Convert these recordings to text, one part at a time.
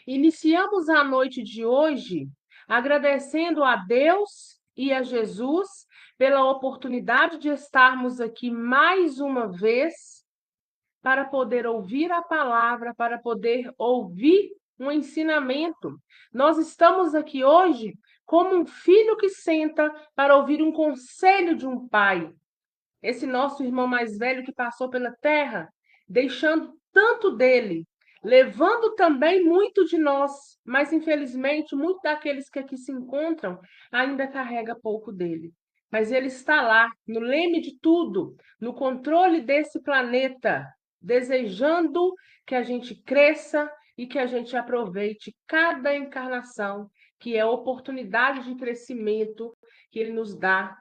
Iniciamos a noite de hoje agradecendo a Deus e a Jesus pela oportunidade de estarmos aqui mais uma vez para poder ouvir a palavra, para poder ouvir um ensinamento. Nós estamos aqui hoje como um filho que senta para ouvir um conselho de um pai. Esse nosso irmão mais velho que passou pela terra, deixando tanto dele, levando também muito de nós, mas infelizmente, muitos daqueles que aqui se encontram ainda carrega pouco dele. Mas ele está lá, no leme de tudo, no controle desse planeta, desejando que a gente cresça e que a gente aproveite cada encarnação, que é a oportunidade de crescimento que ele nos dá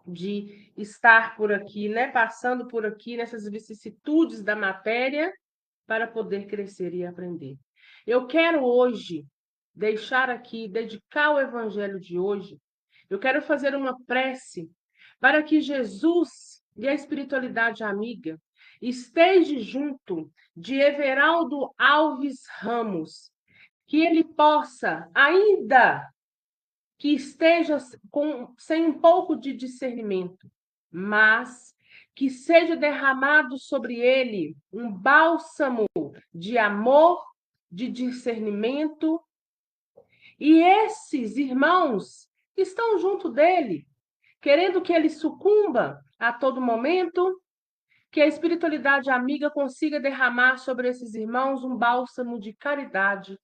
de estar por aqui, né? Passando por aqui nessas vicissitudes da matéria para poder crescer e aprender. Eu quero hoje deixar aqui, dedicar o evangelho de hoje, eu quero fazer uma prece para que Jesus e a espiritualidade amiga esteja junto de Everaldo Alves Ramos, que ele possa, ainda que esteja sem um pouco de discernimento, mas que seja derramado sobre ele um bálsamo de amor, de discernimento, e esses irmãos que estão junto dele, querendo que ele sucumba a todo momento, que a espiritualidade amiga consiga derramar sobre esses irmãos um bálsamo de caridade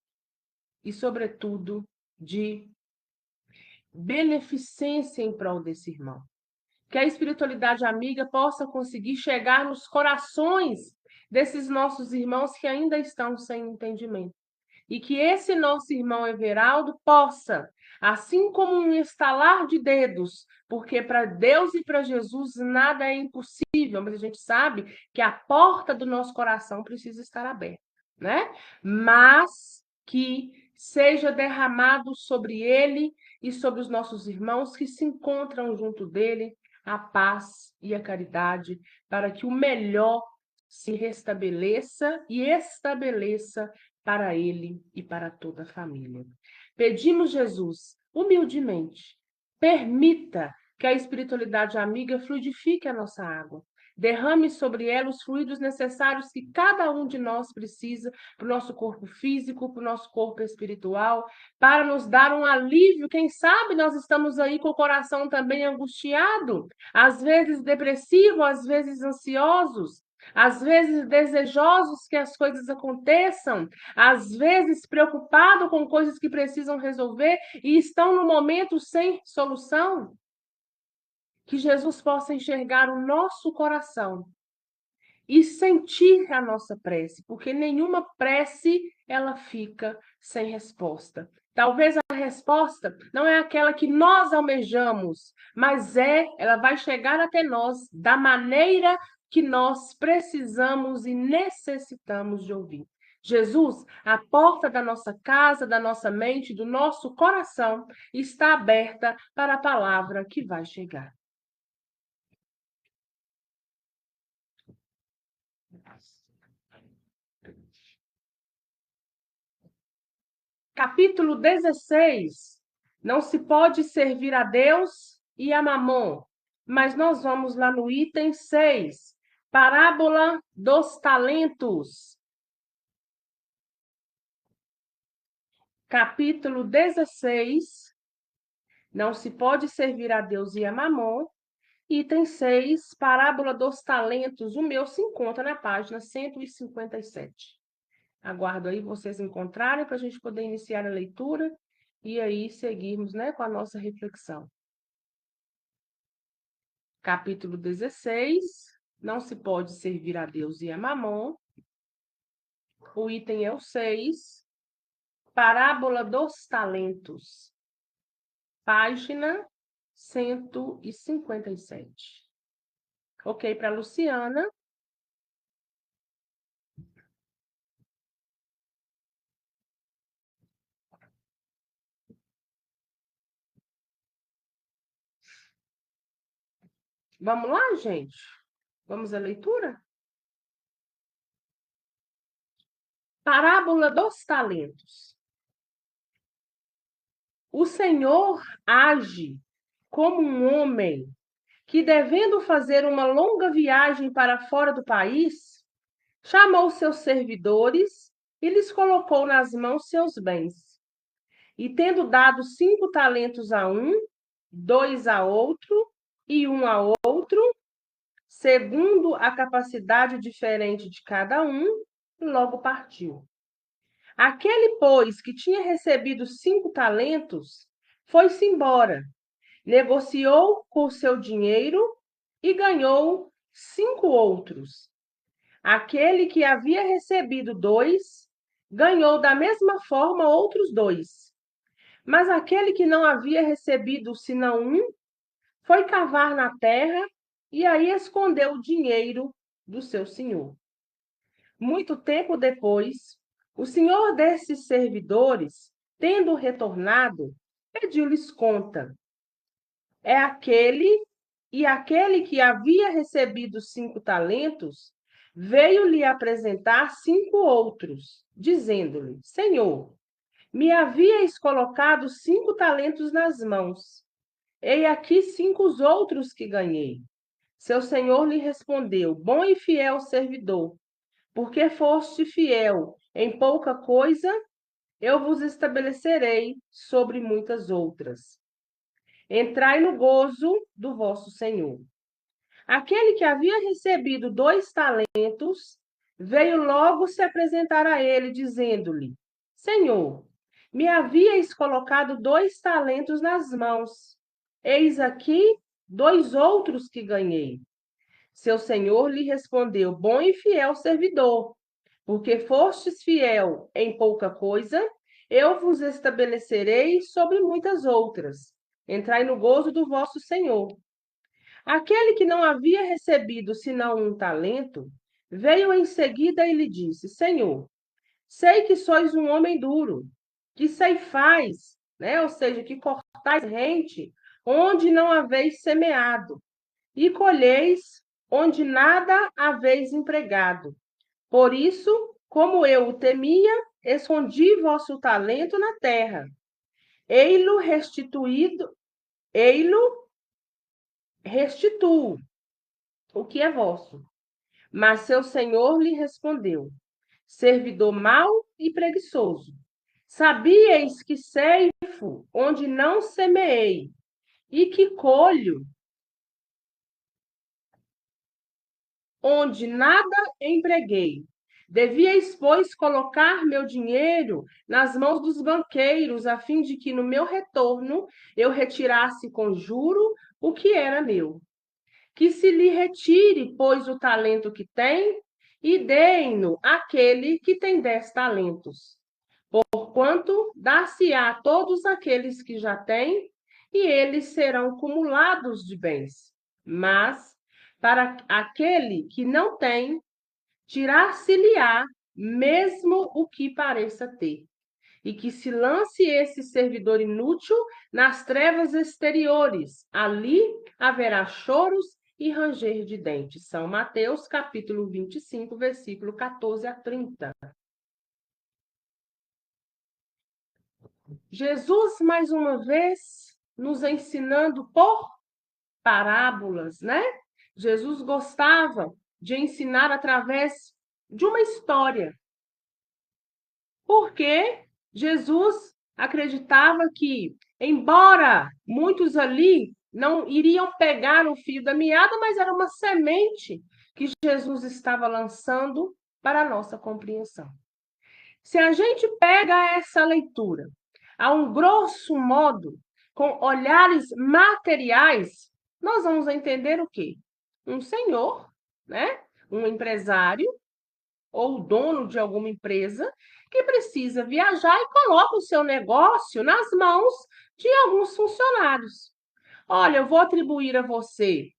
e, sobretudo, de beneficência em prol desse irmão. Que a espiritualidade amiga possa conseguir chegar nos corações desses nossos irmãos que ainda estão sem entendimento. E que esse nosso irmão Everaldo possa, assim como um estalar de dedos, porque para Deus e para Jesus nada é impossível, mas a gente sabe que a porta do nosso coração precisa estar aberta, né? Mas que seja derramado sobre ele e sobre os nossos irmãos que se encontram junto dele a paz e a caridade, para que o melhor se restabeleça e estabeleça para ele e para toda a família. Pedimos, Jesus, humildemente, permita que a espiritualidade amiga fluidifique a nossa água. Derrame sobre ela os fluidos necessários que cada um de nós precisa para o nosso corpo físico, para o nosso corpo espiritual, para nos dar um alívio. Quem sabe nós estamos aí com o coração também angustiado, às vezes depressivo, às vezes ansiosos, às vezes desejosos que as coisas aconteçam, às vezes preocupado com coisas que precisam resolver e estão no momento sem solução. Que Jesus possa enxergar o nosso coração e sentir a nossa prece, porque nenhuma prece ela fica sem resposta. Talvez a resposta não é aquela que nós almejamos, mas ela vai chegar até nós da maneira que nós precisamos e necessitamos de ouvir. Jesus, a porta da nossa casa, da nossa mente, do nosso coração está aberta para a palavra que vai chegar. Capítulo 16. Não se pode servir a Deus e a Mamon. Mas nós vamos lá no item 6. Parábola dos talentos. Capítulo 16. Não se pode servir a Deus e a Mamon. Item 6. Parábola dos talentos. O meu se encontra na página 157. Aguardo aí vocês encontrarem para a gente poder iniciar a leitura e aí seguirmos, né, com a nossa reflexão. Capítulo 16. Não se pode servir a Deus e a Mamon. O item é o 6. Parábola dos talentos. Página 157. Ok para Luciana? Vamos lá, gente? Vamos à leitura? Parábola dos talentos. O Senhor age como um homem que, devendo fazer uma longa viagem para fora do país, chamou seus servidores e lhes colocou nas mãos seus bens. E tendo dado 5 talentos a um, 2 a outro e 1 a outro, segundo a capacidade diferente de cada um, logo partiu. Aquele, pois, que tinha recebido 5 talentos, foi-se embora, negociou com o seu dinheiro e ganhou 5 outros. Aquele que havia recebido 2, ganhou da mesma forma outros 2. Mas aquele que não havia recebido senão um, foi cavar na terra e aí escondeu o dinheiro do seu senhor. Muito tempo depois, o senhor desses servidores, tendo retornado, pediu-lhes conta. Aquele que havia recebido 5 talentos, veio lhe apresentar 5 outros, dizendo-lhe: Senhor, me havíeis colocado 5 talentos nas mãos. Ei aqui 5 os outros que ganhei. Seu senhor lhe respondeu: Bom e fiel servidor, porque foste fiel em pouca coisa, eu vos estabelecerei sobre muitas outras. Entrai no gozo do vosso Senhor. Aquele que havia recebido 2 talentos, veio logo se apresentar a ele, dizendo-lhe: Senhor, me havíeis colocado 2 talentos nas mãos. Eis aqui 2 outros que ganhei. Seu senhor lhe respondeu: Bom e fiel servidor, porque fostes fiel em pouca coisa, eu vos estabelecerei sobre muitas outras. Entrai no gozo do vosso Senhor. Aquele que não havia recebido senão um talento, veio em seguida e lhe disse: Senhor, sei que sois um homem duro, que ceifais, né? Ou seja, que cortais rente onde não haveis semeado, e colheis onde nada haveis empregado. Por isso, como eu o temia, escondi vosso talento na terra. Ei-lo restituído, ei-lo restituo, o que é vosso. Mas seu senhor lhe respondeu: servidor mau e preguiçoso. Sabíeis que ceifo onde não semeei, e que colho onde nada empreguei. Devíeis, pois, colocar meu dinheiro nas mãos dos banqueiros, a fim de que no meu retorno eu retirasse com juro o que era meu. Que se lhe retire, pois, o talento que tem, e deem-no àquele que tem 10 talentos. Porquanto dar-se-á a todos aqueles que já têm, e eles serão cumulados de bens. Mas para aquele que não tem, tirar-se-lhe-á mesmo o que pareça ter. E que se lance esse servidor inútil nas trevas exteriores. Ali haverá choros e ranger de dentes. São Mateus, capítulo 25, versículo 14 a 30. Jesus, mais uma vez, nos ensinando por parábolas, né? Jesus gostava de ensinar através de uma história, porque Jesus acreditava que, embora muitos ali não iriam pegar o fio da meada, mas era uma semente que Jesus estava lançando para a nossa compreensão. Se a gente pega essa leitura a um grosso modo, com olhares materiais, nós vamos entender o quê? Um senhor, né? Um empresário ou dono de alguma empresa que precisa viajar e coloca o seu negócio nas mãos de alguns funcionários. Olha, eu vou atribuir a você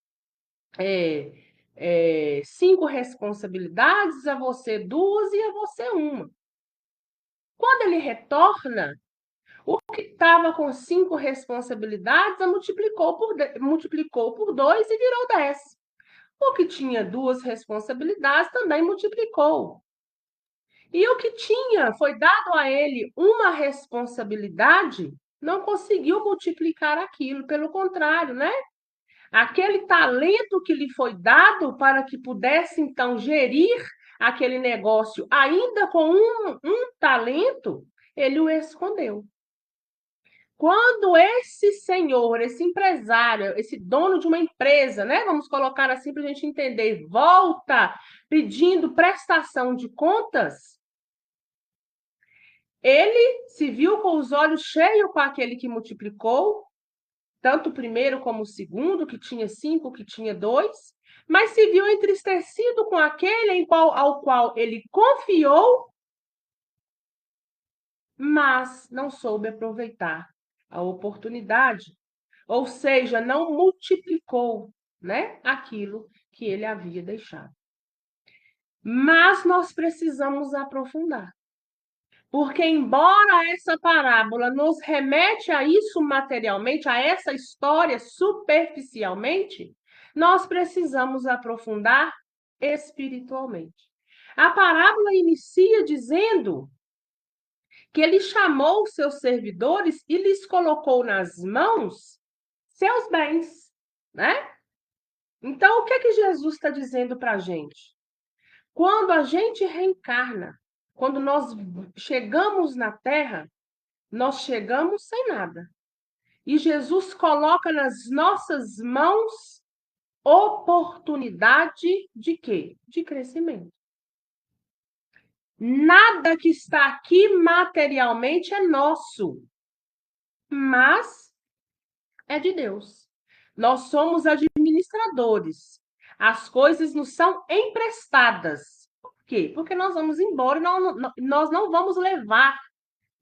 5 responsabilidades, a você 2 e a você 1. Quando ele retorna, o que estava com 5 responsabilidades multiplicou por 2 e virou 10. O que tinha 2 responsabilidades também multiplicou. E o que foi dado a ele uma responsabilidade, não conseguiu multiplicar aquilo, pelo contrário, né? Aquele talento que lhe foi dado para que pudesse, então, gerir aquele negócio, ainda com um talento, ele o escondeu. Quando esse senhor, esse empresário, esse dono de uma empresa, né? Vamos colocar assim para a gente entender, volta pedindo prestação de contas, ele se viu com os olhos cheios com aquele que multiplicou, tanto o primeiro como o segundo, que tinha 5, que tinha 2, mas se viu entristecido com aquele ao qual ele confiou, mas não soube aproveitar a oportunidade, ou seja, não multiplicou, né, aquilo que ele havia deixado. Mas nós precisamos aprofundar. Porque, embora essa parábola nos remete a isso materialmente, a essa história superficialmente, nós precisamos aprofundar espiritualmente. A parábola inicia dizendo que ele chamou os seus servidores e lhes colocou nas mãos seus bens, né? Então, o que é que Jesus está dizendo para a gente? Quando a gente reencarna, quando nós chegamos na Terra, nós chegamos sem nada. E Jesus coloca nas nossas mãos oportunidade de quê? De crescimento. Nada que está aqui materialmente é nosso, mas é de Deus. Nós somos administradores. As coisas nos são emprestadas. Por quê? Porque nós vamos embora e nós não vamos levar,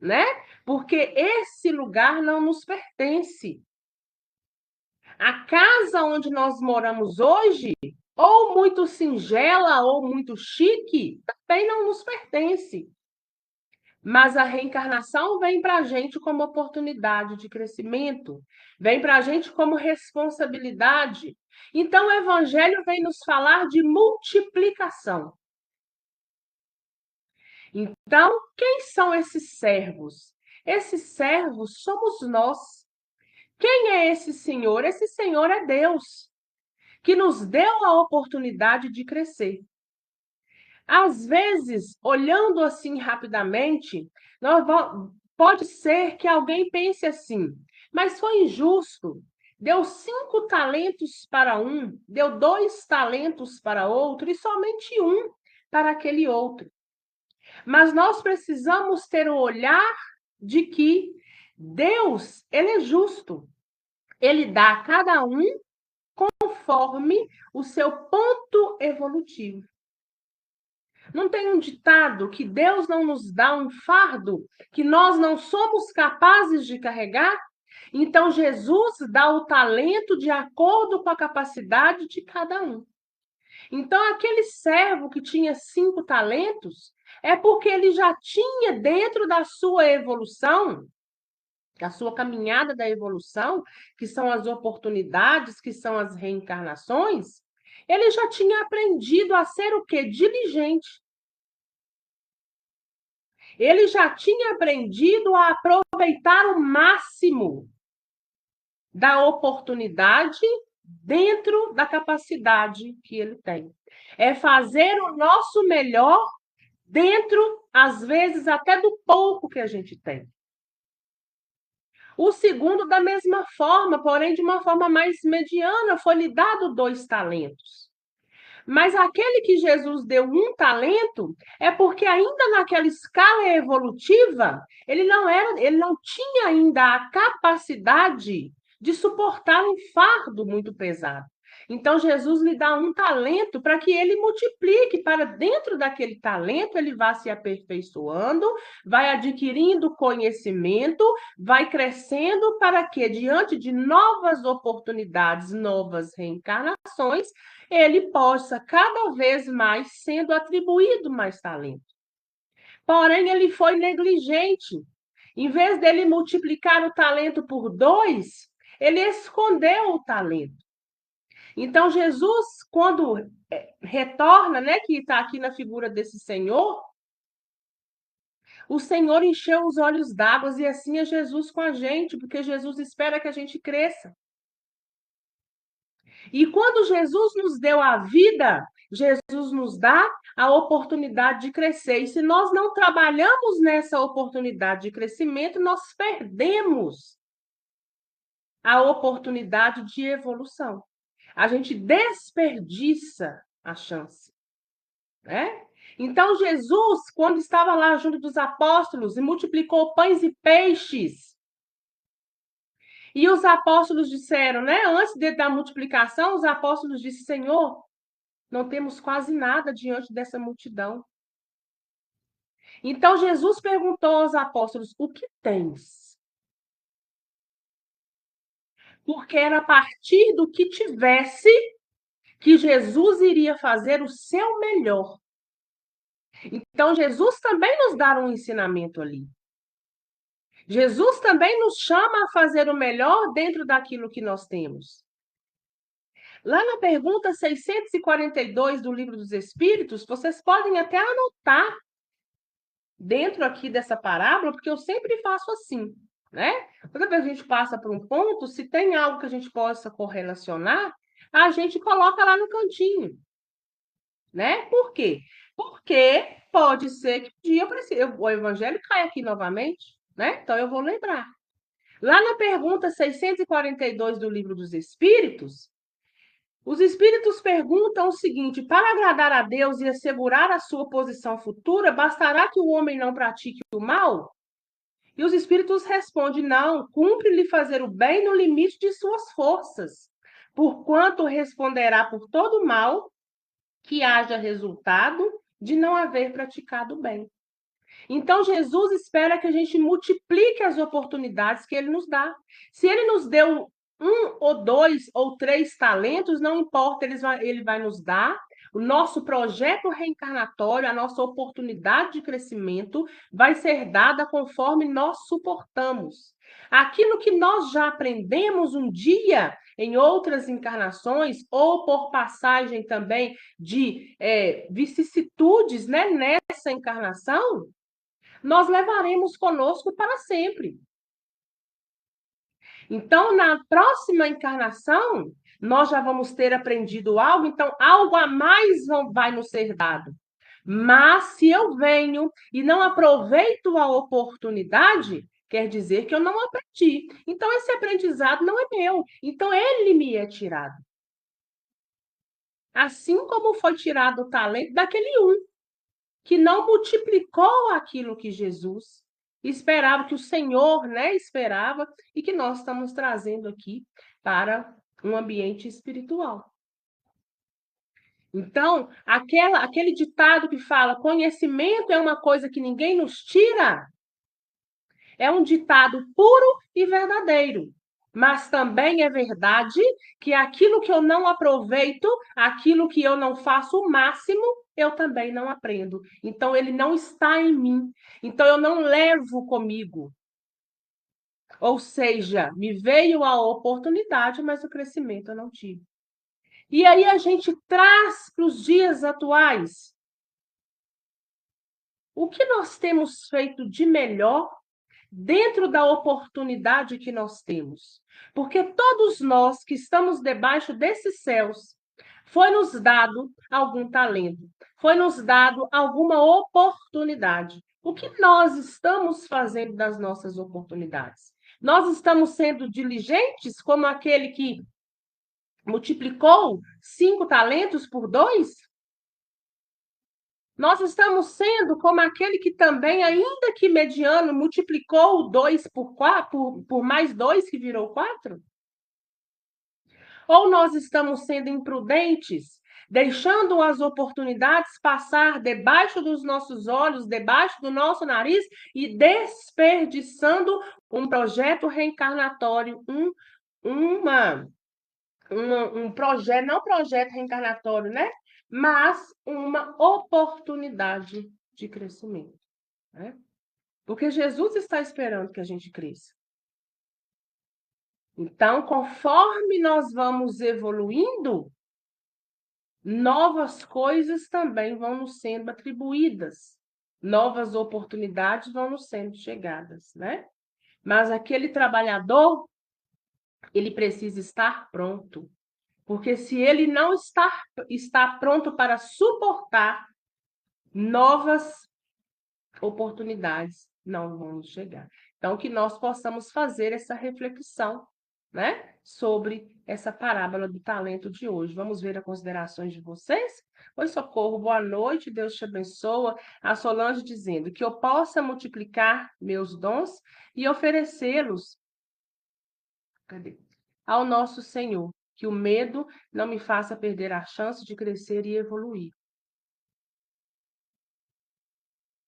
né? Porque esse lugar não nos pertence. A casa onde nós moramos hoje, ou muito singela ou muito chique, também não nos pertence. Mas a reencarnação vem para a gente como oportunidade de crescimento, vem para a gente como responsabilidade. Então, o Evangelho vem nos falar de multiplicação. Então, quem são esses servos? Esses servos somos nós. Quem é esse Senhor? Esse Senhor é Deus, que nos deu a oportunidade de crescer. Às vezes, olhando assim rapidamente, pode ser que alguém pense assim, mas foi injusto. Deu 5 talentos para um, deu 2 talentos para outro e somente um para aquele outro. Mas nós precisamos ter o olhar de que Deus, ele é justo. Ele dá a cada um conforme o seu ponto evolutivo. Não tem um ditado que Deus não nos dá um fardo que nós não somos capazes de carregar? Então, Jesus dá o talento de acordo com a capacidade de cada um. Então, aquele servo que tinha 5 talentos, é porque ele já tinha dentro da sua evolução, da sua caminhada da evolução, que são as oportunidades, que são as reencarnações, ele já tinha aprendido a ser o quê? Diligente. Ele já tinha aprendido a aproveitar o máximo da oportunidade dentro da capacidade que ele tem. É fazer o nosso melhor dentro, às vezes, até do pouco que a gente tem. O segundo, da mesma forma, porém de uma forma mais mediana, foi-lhe dado 2 talentos. Mas aquele que Jesus deu 1 talento é porque ainda naquela escala evolutiva, ele não tinha ainda a capacidade de suportar um fardo muito pesado. Então Jesus lhe dá 1 talento para que ele multiplique, para dentro daquele talento ele vá se aperfeiçoando, vai adquirindo conhecimento, vai crescendo para que diante de novas oportunidades, novas reencarnações, ele possa cada vez mais sendo atribuído mais talento. Porém, ele foi negligente. Em vez dele multiplicar o talento por 2, ele escondeu o talento. Então, Jesus, quando retorna, né, que está aqui na figura desse Senhor, O Senhor encheu os olhos d'água e assim é Jesus com a gente, porque Jesus espera que a gente cresça. E quando Jesus nos deu a vida, Jesus nos dá a oportunidade de crescer. E se nós não trabalhamos nessa oportunidade de crescimento, nós perdemos a oportunidade de evolução. A gente desperdiça a chance, né? Então, Jesus, quando estava lá junto dos apóstolos e multiplicou pães e peixes, e os apóstolos disseram, né? Antes da multiplicação, os apóstolos disseram, Senhor, não temos quase nada diante dessa multidão. Então, Jesus perguntou aos apóstolos, o que tens? Porque era a partir do que tivesse que Jesus iria fazer o seu melhor. Então, Jesus também nos dá um ensinamento ali. Jesus também nos chama a fazer o melhor dentro daquilo que nós temos. Lá na pergunta 642 do Livro dos Espíritos, vocês podem até anotar dentro aqui dessa parábola, porque eu sempre faço assim, né? Toda vez que a gente passa por um ponto, se tem algo que a gente possa correlacionar, a gente coloca lá no cantinho, né? Por quê? Porque pode ser que um dia o evangelho caia aqui novamente, né? Então eu vou lembrar. Lá na pergunta 642 do Livro dos Espíritos, os espíritos perguntam o seguinte: para agradar a Deus e assegurar a sua posição futura, bastará que o homem não pratique o mal? E os espíritos respondem: não, cumpre-lhe fazer o bem no limite de suas forças, porquanto responderá por todo mal que haja resultado de não haver praticado o bem. Então, Jesus espera que a gente multiplique as oportunidades que ele nos dá. Se ele nos deu 1 ou 2 ou 3 talentos, não importa, ele vai nos dar. O nosso projeto reencarnatório, a nossa oportunidade de crescimento vai ser dada conforme nós suportamos. Aquilo que nós já aprendemos um dia em outras encarnações, ou por passagem também de vicissitudes, né, nessa encarnação, nós levaremos conosco para sempre. Então, na próxima encarnação, nós já vamos ter aprendido algo, então algo a mais vai nos ser dado. Mas se eu venho e não aproveito a oportunidade, quer dizer que eu não aprendi. Então, esse aprendizado não é meu. Então, ele me é tirado. Assim como foi tirado o talento daquele que não multiplicou aquilo que Jesus esperava, que o Senhor, né, esperava, e que nós estamos trazendo aqui para um ambiente espiritual. Então, aquele ditado que fala conhecimento é uma coisa que ninguém nos tira, é um ditado puro e verdadeiro. Mas também é verdade que aquilo que eu não aproveito, aquilo que eu não faço o máximo, eu também não aprendo. Então, ele não está em mim. Então, eu não levo comigo. Ou seja, me veio a oportunidade, mas o crescimento eu não tive. E aí a gente traz para os dias atuais. O que nós temos feito de melhor dentro da oportunidade que nós temos? Porque todos nós que estamos debaixo desses céus, foi nos dado algum talento, foi nos dado alguma oportunidade. O que nós estamos fazendo das nossas oportunidades? Nós estamos sendo diligentes como aquele que multiplicou 5 talentos por 2? Nós estamos sendo como aquele que também, ainda que mediano, multiplicou 2 por 4, por mais 2 que virou 4? Ou nós estamos sendo imprudentes, deixando as oportunidades passar debaixo dos nossos olhos, debaixo do nosso nariz e desperdiçando um projeto reencarnatório, um projeto, não projeto reencarnatório, né? Mas uma oportunidade de crescimento, né? Porque Jesus está esperando que a gente cresça. Então, conforme nós vamos evoluindo, novas coisas também vão nos sendo atribuídas. novas oportunidades vão nos sendo chegadas, né? Mas aquele trabalhador, ele precisa estar pronto, porque se ele não está pronto para suportar, novas oportunidades não vão nos chegar. Então, que nós possamos fazer essa reflexão, né, sobre essa parábola do talento de hoje. Vamos ver as considerações de vocês? Oi, Socorro, boa noite, Deus te abençoa. A Solange dizendo que eu possa multiplicar meus dons e oferecê-los, cadê? Ao nosso Senhor, que o medo não me faça perder a chance de crescer e evoluir.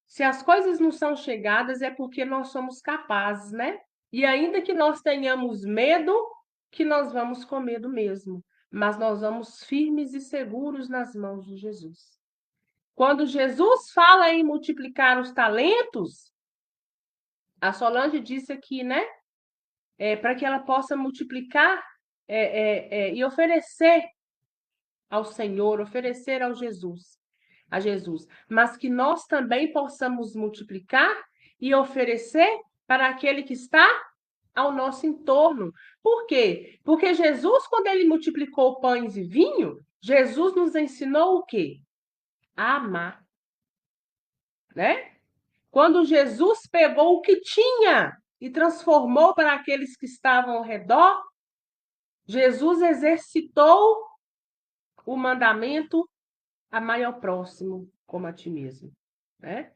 Se as coisas não são chegadas, é porque nós somos capazes, né? E ainda que nós tenhamos medo, que nós vamos com medo mesmo, mas nós vamos firmes e seguros nas mãos de Jesus. Quando Jesus fala em multiplicar os talentos, a Solange disse aqui, né? Para que ela possa multiplicar e oferecer ao Senhor, oferecer a Jesus, mas que nós também possamos multiplicar e oferecer para aquele que está ao nosso entorno. Por quê? Porque Jesus, quando ele multiplicou pães e vinho, Jesus nos ensinou o quê? A amar, né? Quando Jesus pegou o que tinha e transformou para aqueles que estavam ao redor, Jesus exercitou o mandamento amai ao próximo como a ti mesmo, né?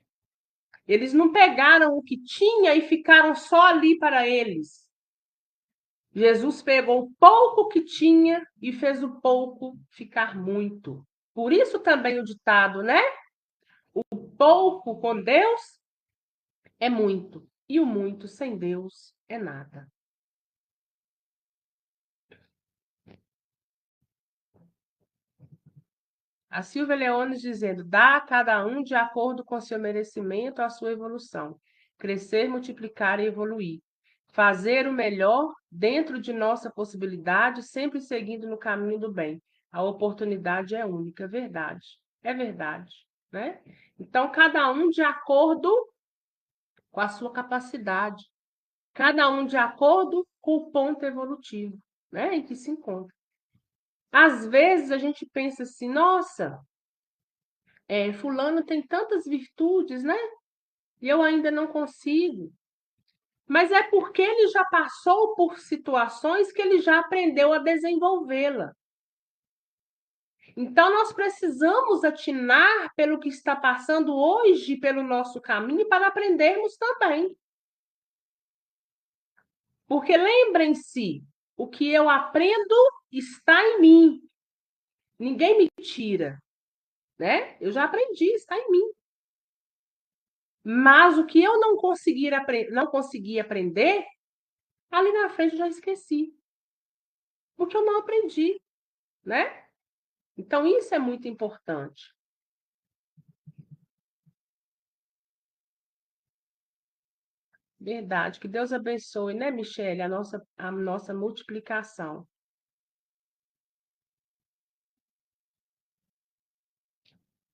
Eles não pegaram o que tinha e ficaram só ali para eles. Jesus pegou o pouco que tinha e fez o pouco ficar muito. Por isso também o ditado, né? O pouco com Deus é muito, e o muito sem Deus é nada. A Silvia Leones dizendo: dá a cada um de acordo com seu merecimento a sua evolução. Crescer, multiplicar e evoluir. Fazer o melhor dentro de nossa possibilidade, sempre seguindo no caminho do bem. A oportunidade é única, é verdade, né? Então, cada um de acordo com a sua capacidade, cada um de acordo com o ponto evolutivo, né, em que se encontra. Às vezes a gente pensa assim, nossa, fulano tem tantas virtudes, né? E eu ainda não consigo. Mas é porque ele já passou por situações que ele já aprendeu a desenvolvê-la. Então, nós precisamos atinar pelo que está passando hoje pelo nosso caminho para aprendermos também. Porque lembrem-se, o que eu aprendo está em mim. Ninguém me tira, né? Eu já aprendi, está em mim. Mas o que eu não consegui aprender, ali na frente eu já esqueci. Porque eu não aprendi, né? Então, isso é muito importante. Verdade. Que Deus abençoe, né, Michele, a nossa multiplicação.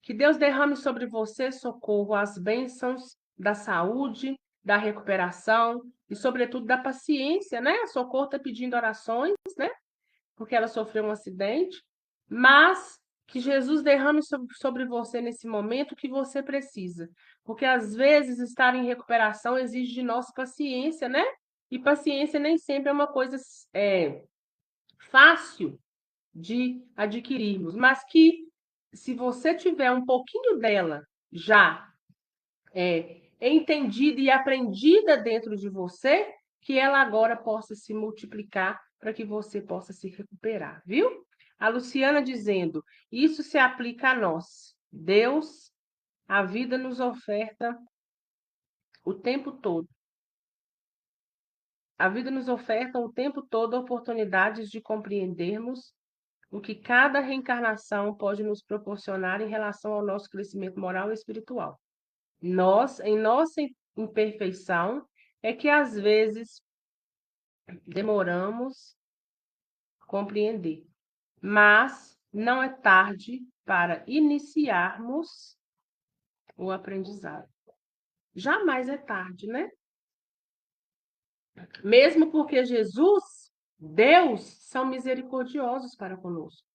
Que Deus derrame sobre você, Socorro, as bênçãos da saúde, da recuperação e, sobretudo, da paciência, né? A Socorro está pedindo orações, né? Porque ela sofreu um acidente, mas que Jesus derrame sobre você nesse momento o que você precisa. Porque, às vezes, estar em recuperação exige de nós paciência, né? E paciência nem sempre é uma coisa fácil de adquirirmos, mas que se você tiver um pouquinho dela já entendida e aprendida dentro de você, que ela agora possa se multiplicar para que você possa se recuperar, viu? A Luciana dizendo: isso se aplica a nós. Deus, a vida nos oferta o tempo todo. A vida nos oferta o tempo todo oportunidades de compreendermos o que cada reencarnação pode nos proporcionar em relação ao nosso crescimento moral e espiritual. Nós, em nossa imperfeição, é que às vezes demoramos a compreender, mas não é tarde para iniciarmos o aprendizado. Jamais é tarde, né? Mesmo porque Jesus, Deus, são misericordiosos para conosco.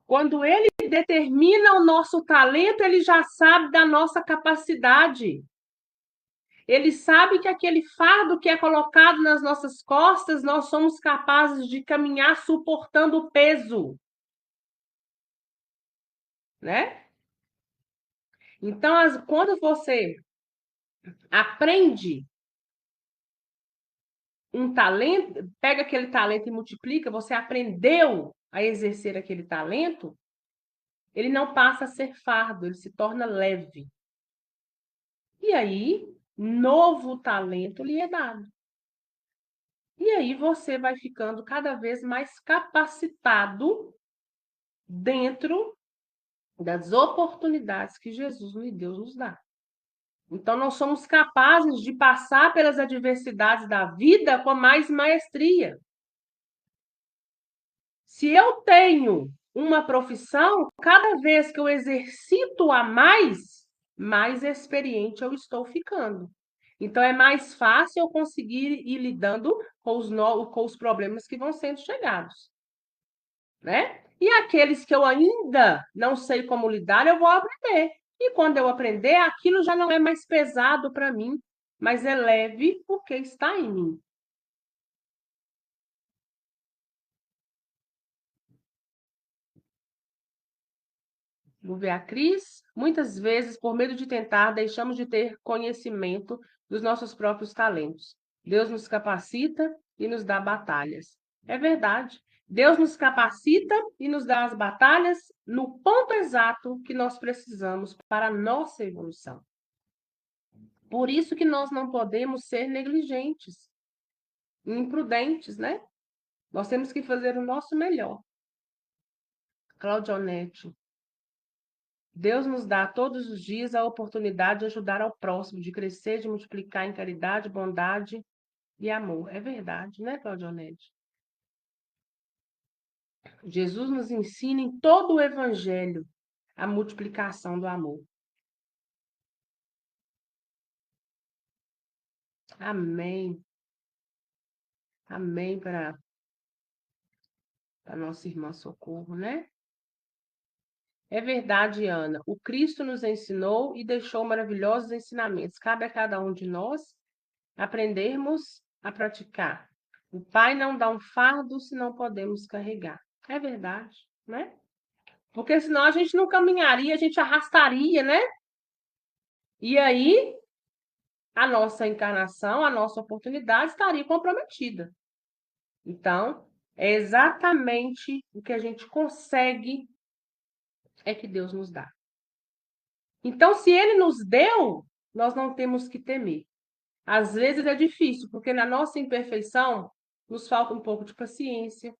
Quando ele determina o nosso talento, ele já sabe da nossa capacidade. Ele sabe que aquele fardo que é colocado nas nossas costas, nós somos capazes de caminhar suportando o peso, né? Então, quando você aprende um talento, pega aquele talento e multiplica, você aprendeu a exercer aquele talento, ele não passa a ser fardo, ele se torna leve. E aí, novo talento lhe é dado. E aí você vai ficando cada vez mais capacitado dentro das oportunidades que Jesus e Deus nos dá. Então, nós somos capazes de passar pelas adversidades da vida com mais maestria. Se eu tenho uma profissão, cada vez que eu exercito a mais, mais experiente eu estou ficando. Então, é mais fácil eu conseguir ir lidando com os problemas que vão sendo chegados, né? E aqueles que eu ainda não sei como lidar, eu vou aprender. E quando eu aprender, aquilo já não é mais pesado para mim, mas é leve porque está em mim. Vou ver a Cris. Muitas vezes, por medo de tentar, deixamos de ter conhecimento dos nossos próprios talentos. Deus nos capacita e nos dá batalhas. É verdade. Deus nos capacita e nos dá as batalhas no ponto exato que nós precisamos para a nossa evolução. Por isso que nós não podemos ser negligentes, imprudentes, né? Nós temos que fazer o nosso melhor. Claudionete, Deus nos dá todos os dias a oportunidade de ajudar ao próximo, de crescer, de multiplicar em caridade, bondade e amor. É verdade, né, Claudionete? Jesus nos ensina em todo o Evangelho a multiplicação do amor. Amém. Amém para a nossa irmã Socorro, né? É verdade, Ana. O Cristo nos ensinou e deixou maravilhosos ensinamentos. Cabe a cada um de nós aprendermos a praticar. O Pai não dá um fardo se não podemos carregar. É verdade, né? Porque senão a gente não caminharia, a gente arrastaria, né? E aí a nossa encarnação, a nossa oportunidade estaria comprometida. Então, é exatamente o que a gente consegue é que Deus nos dá. Então, se Ele nos deu, nós não temos que temer. Às vezes é difícil, porque na nossa imperfeição nos falta um pouco de paciência,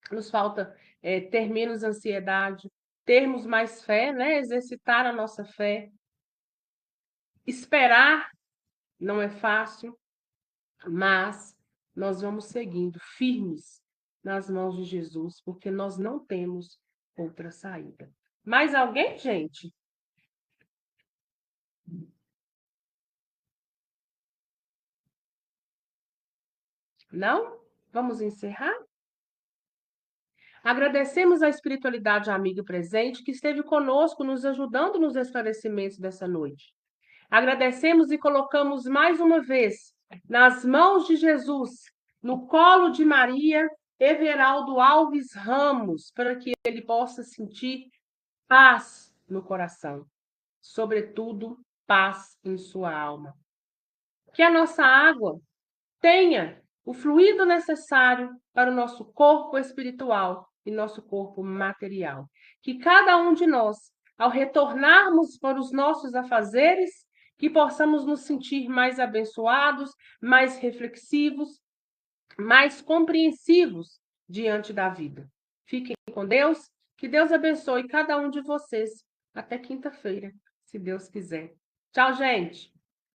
nos falta ter menos ansiedade, termos mais fé, né? Exercitar a nossa fé. Esperar não é fácil, mas nós vamos seguindo firmes nas mãos de Jesus, porque nós não temos outra saída. Mais alguém, gente? Não? Vamos encerrar? Agradecemos a espiritualidade amiga e presente que esteve conosco, nos ajudando nos esclarecimentos dessa noite. Agradecemos e colocamos mais uma vez nas mãos de Jesus, no colo de Maria, Everaldo Alves Ramos, para que ele possa sentir paz no coração, sobretudo paz em sua alma. Que a nossa água tenha o fluido necessário para o nosso corpo espiritual e nosso corpo material. Que cada um de nós, ao retornarmos para os nossos afazeres, que possamos nos sentir mais abençoados, mais reflexivos, mais compreensivos diante da vida. Fiquem com Deus, que Deus abençoe cada um de vocês. Até quinta-feira, se Deus quiser. Tchau, gente!